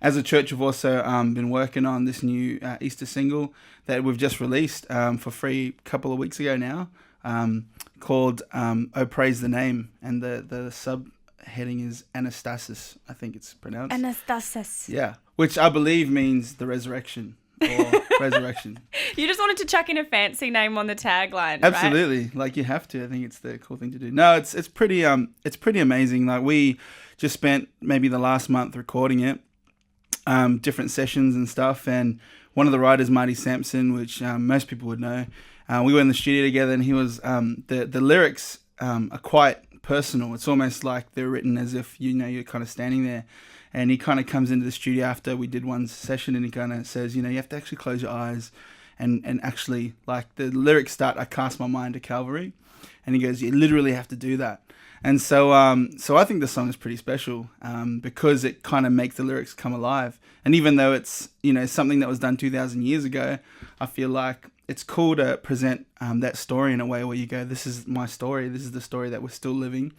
as a church, we've also been working on this new Easter single that we've just released for free a couple of weeks ago now, called "Oh Praise the Name," and the subheading is Anastasis. I think it's pronounced Anastasis. Yeah, which I believe means the resurrection or resurrection. You just wanted to chuck in a fancy name on the tagline, Absolutely, right? like you have to. I think it's the cool thing to do. No, it's pretty amazing. Like we just spent maybe the last month recording it, different sessions and stuff. And one of the writers, Marty Sampson, which most people would know, we were in the studio together, and he was the lyrics are quite personal. It's almost like they're written as if you're kind of standing there. And he kind of comes into the studio after we did one session, and he kind of says, you have to actually close your eyes and actually, like, the lyrics start, "I cast my mind to Calvary." And he goes, you literally have to do that. And so I think the song is pretty special because it kind of makes the lyrics come alive. And even though it's, something that was done 2,000 years ago, I feel like it's cool to present that story in a way where you go, this is my story. This is the story that we're still living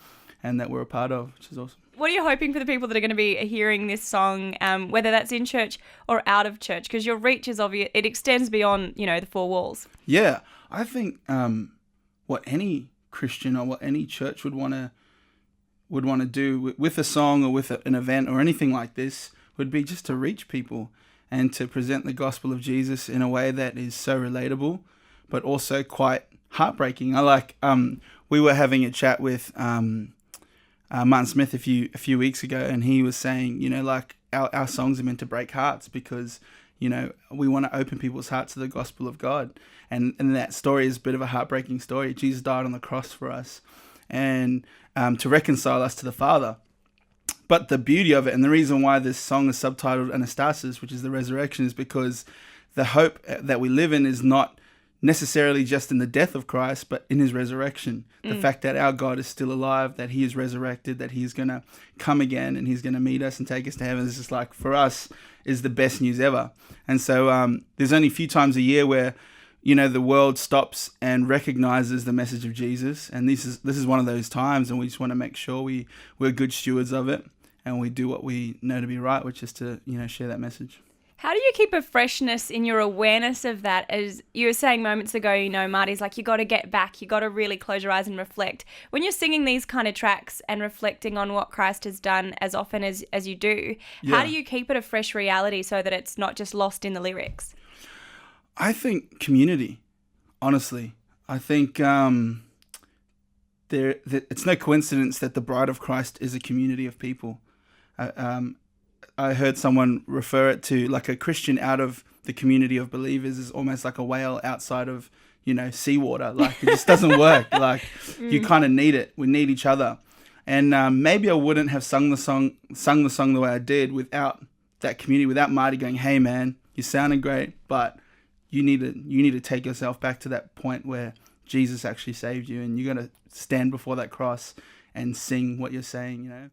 and that we're a part of, which is awesome. What are you hoping for the people that are going to be hearing this song, whether that's in church or out of church? Because your reach is obvious. It extends beyond, the four walls. Yeah, I think what any Christian or what any church would want to do with a song or with an event or anything like this would be just to reach people and to present the gospel of Jesus in a way that is so relatable, but also quite heartbreaking. I like we were having a chat with Martin Smith a few weeks ago, and he was saying, like our songs are meant to break hearts because, we want to open people's hearts to the gospel of God. And that story is a bit of a heartbreaking story. Jesus died on the cross for us and to reconcile us to the Father. But the beauty of it, and the reason why this song is subtitled Anastasis, which is the resurrection, is because the hope that we live in is not necessarily just in the death of Christ, but in his resurrection. The fact that our God is still alive, that he is resurrected, that he's going to come again and he's going to meet us and take us to heaven is just like, for us, is the best news ever. And so there's only a few times a year where, the world stops and recognizes the message of Jesus. And this is one of those times, and we just want to make sure we're good stewards of it and we do what we know to be right, which is to, share that message. How do you keep a freshness in your awareness of that? As you were saying moments ago, Marty's like, you got to get back. You got to really close your eyes and reflect. When you're singing these kind of tracks and reflecting on what Christ has done as often as you do, How do you keep it a fresh reality so that it's not just lost in the lyrics? I think community, honestly. I think it's no coincidence that the bride of Christ is a community of people. I heard someone refer it to like a Christian out of the community of believers is almost like a whale outside of, seawater. Like it just doesn't work. Like you kind of need it. We need each other. And maybe I wouldn't have sung the song the way I did without that community, without Marty going, "Hey man, you sounded great, but you need to take yourself back to that point where Jesus actually saved you, and you're going to stand before that cross and sing what you're saying."